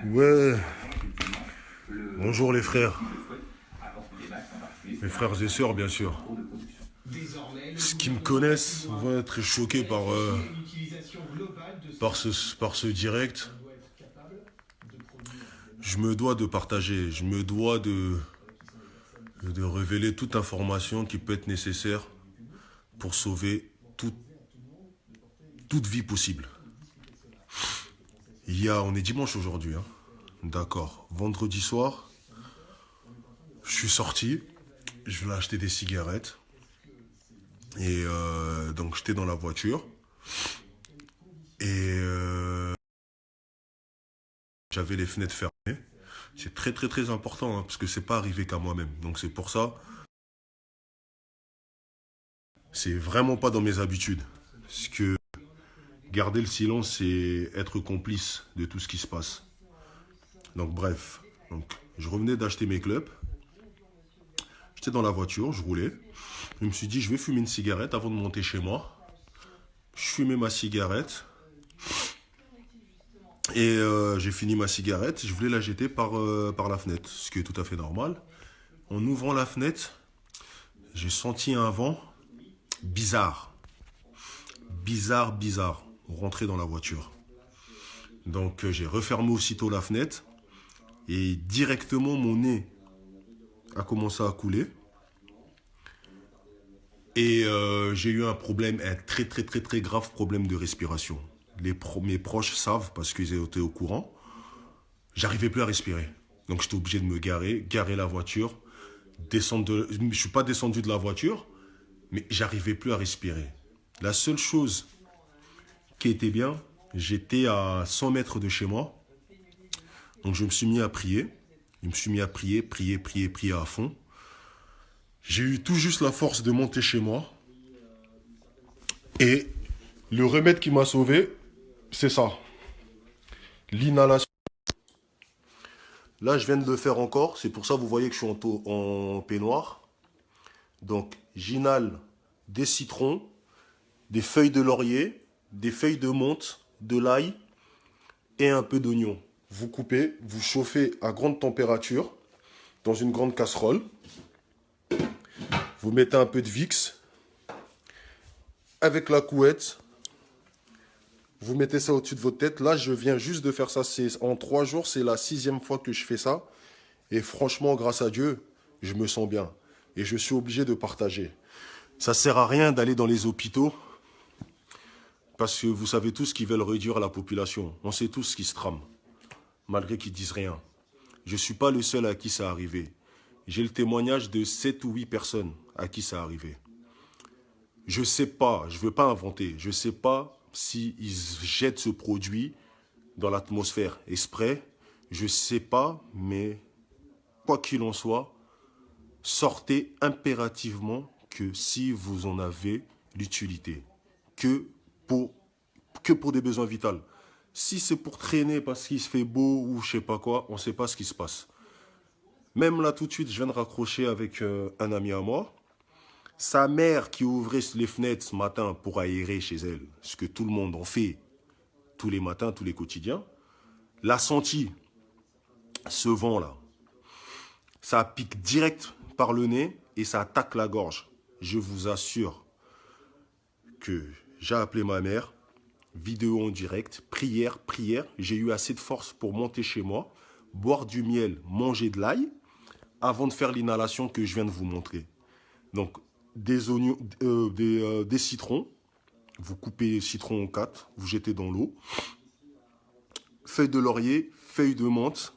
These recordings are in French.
Ouais, bonjour les frères. Mes frères et sœurs, bien sûr. Ceux qui me connaissent vont être choqués par ce direct. Je me dois de partager, je me dois de révéler toute information qui peut être nécessaire pour sauver toute vie possible. On est dimanche aujourd'hui, hein. D'accord. Vendredi soir, je suis sorti, je voulais acheter des cigarettes. Et donc j'étais dans la voiture et j'avais les fenêtres fermées. C'est très très très important, hein, parce que c'est pas arrivé qu'à moi-même. Donc c'est pour ça, c'est vraiment pas dans mes habitudes. Parce que garder le silence, c'est être complice de tout ce qui se passe. Donc bref, donc, je revenais d'acheter mes clopes. J'étais dans la voiture, je roulais. Je me suis dit, je vais fumer une cigarette avant de monter chez moi. Je fumais ma cigarette. Et j'ai fini ma cigarette, je voulais la jeter par la fenêtre, ce qui est tout à fait normal. En ouvrant la fenêtre, j'ai senti un vent bizarre. Bizarre. Rentrer dans la voiture. Donc j'ai refermé aussitôt la fenêtre et directement mon nez a commencé à couler. Et j'ai eu un problème, un très très très très grave problème de respiration. Mes proches savent parce qu'ils étaient au courant. J'arrivais plus à respirer. Donc j'étais obligé de me garer la voiture, je suis pas descendu de la voiture, mais j'arrivais plus à respirer. La seule chose qui était bien, j'étais à 100 mètres de chez moi, donc je me suis mis à prier. Je me suis mis à prier à fond. J'ai eu tout juste la force de monter chez moi. Et le remède qui m'a sauvé, c'est ça. L'inhalation. Là, je viens de le faire encore. C'est pour ça que vous voyez que je suis en peignoir. Donc, j'inhale des citrons, des feuilles de laurier, des feuilles de menthe, de l'ail et un peu d'oignon. Vous coupez, vous chauffez à grande température dans une grande casserole. Vous mettez un peu de Vicks. Avec la couette, vous mettez ça au-dessus de votre tête. Là, je viens juste de faire ça. En 3 jours, c'est la 6e fois que je fais ça. Et franchement, grâce à Dieu, je me sens bien. Et je suis obligé de partager. Ça sert à rien d'aller dans les hôpitaux. Parce que vous savez tous qu'ils veulent réduire la population. On sait tous ce qui se trame. Malgré qu'ils disent rien. Je ne suis pas le seul à qui ça arrivé. J'ai le témoignage de 7 ou 8 personnes à qui ça arrivé. Je ne sais pas, je ne veux pas inventer. Je ne sais pas s'ils jettent ce produit dans l'atmosphère exprès. Je ne sais pas, mais quoi qu'il en soit, sortez impérativement que si vous en avez l'utilité. Que pour des besoins vitaux. Si c'est pour traîner parce qu'il se fait beau ou je sais pas quoi, on ne sait pas ce qui se passe. Même là tout de suite, je viens de raccrocher avec un ami à moi. Sa mère qui ouvrait les fenêtres ce matin pour aérer chez elle, ce que tout le monde en fait tous les matins, tous les quotidiens, l'a senti, ce vent-là. Ça pique direct par le nez et ça attaque la gorge. Je vous assure que j'ai appelé ma mère, vidéo en direct, prière. J'ai eu assez de force pour monter chez moi, boire du miel, manger de l'ail, avant de faire l'inhalation que je viens de vous montrer. Donc, des oignons, des citrons, vous coupez les citrons en 4, vous jetez dans l'eau, feuilles de laurier, feuilles de menthe,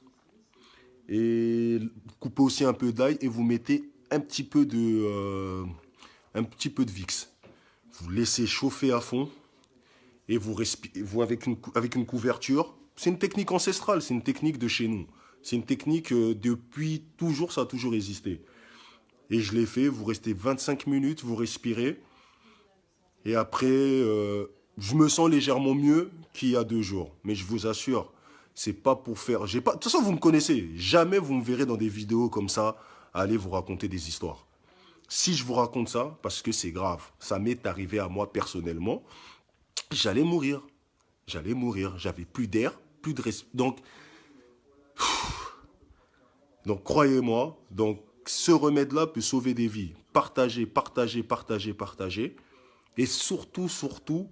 et vous coupez aussi un peu d'ail et vous mettez un petit peu de Vicks. Vous laissez chauffer à fond et vous respirez avec une couverture. C'est une technique ancestrale, c'est une technique de chez nous. C'est une technique depuis toujours, ça a toujours existé. Et je l'ai fait, vous restez 25 minutes, vous respirez. Et après, je me sens légèrement mieux qu'il y a 2 jours. Mais je vous assure, c'est pas pour faire... De toute façon, vous me connaissez. Jamais vous me verrez dans des vidéos comme ça, aller vous raconter des histoires. Si je vous raconte ça, parce que c'est grave. Ça m'est arrivé à moi personnellement. J'allais mourir. J'avais plus d'air, plus de... Donc, Donc, croyez-moi, donc, ce remède-là peut sauver des vies. Partagez, partagez, partagez, partagez. Et surtout, surtout,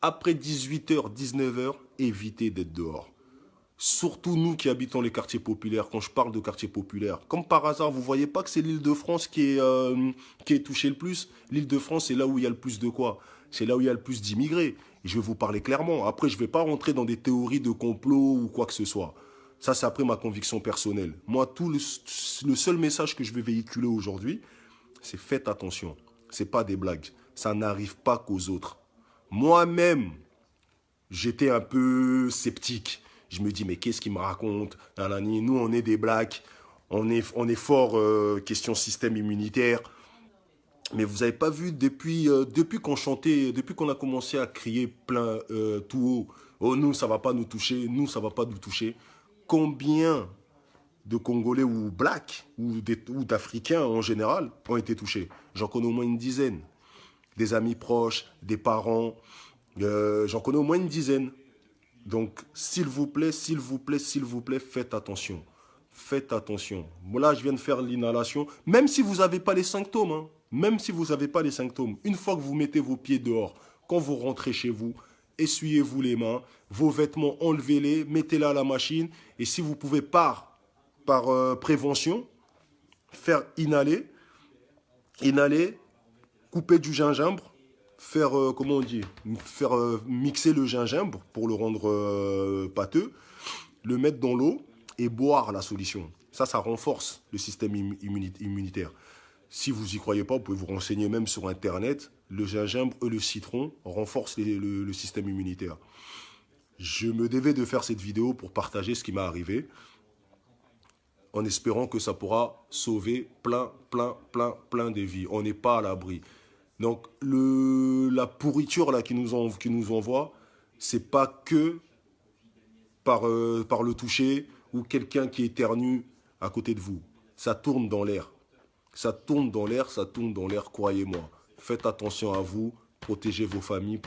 après 18h, 19h, évitez d'être dehors. Surtout nous qui habitons les quartiers populaires, quand je parle de quartiers populaires. Comme par hasard, vous ne voyez pas que c'est l'Île-de-France qui est touchée le plus. L'Île-de-France, c'est là où il y a le plus de quoi? C'est là où il y a le plus d'immigrés. Et je vais vous parler clairement. Après, je ne vais pas rentrer dans des théories de complot ou quoi que ce soit. Ça, c'est après ma conviction personnelle. Moi, le seul message que je vais véhiculer aujourd'hui, c'est faites attention. Ce n'est pas des blagues. Ça n'arrive pas qu'aux autres. Moi-même, j'étais un peu sceptique. Je me dis, mais qu'est-ce qu'il me raconte? Nous, on est des blacks. On est fort question système immunitaire. Mais vous n'avez pas vu, depuis qu'on chantait, depuis qu'on a commencé à crier plein tout haut, oh, nous, ça ne va pas nous toucher, nous, ça ne va pas nous toucher. Combien de Congolais ou blacks, ou d'Africains en général, ont été touchés? J'en connais au moins une dizaine. Des amis proches, des parents, j'en connais au moins une dizaine. Donc, s'il vous plaît, s'il vous plaît, s'il vous plaît, faites attention. Faites attention. Là, je viens de faire l'inhalation. Même si vous n'avez pas les symptômes, hein, même si vous n'avez pas les symptômes, une fois que vous mettez vos pieds dehors, quand vous rentrez chez vous, essuyez-vous les mains, vos vêtements, enlevez-les, mettez-les à la machine. Et si vous pouvez par prévention, faire inhaler, couper du gingembre, faire, comment on dit, faire mixer le gingembre pour le rendre pâteux, le mettre dans l'eau et boire la solution. Ça renforce le système immunitaire. Si vous n'y croyez pas, vous pouvez vous renseigner même sur Internet. Le gingembre et le citron renforcent le système immunitaire. Je me devais de faire cette vidéo pour partager ce qui m'est arrivé, en espérant que ça pourra sauver plein de vies. On n'est pas à l'abri. Donc, la pourriture là, qui nous envoie, c'est pas que par le toucher ou quelqu'un qui éternue à côté de vous. Ça tourne dans l'air. Ça tourne dans l'air, croyez-moi. Faites attention à vous, protégez vos familles.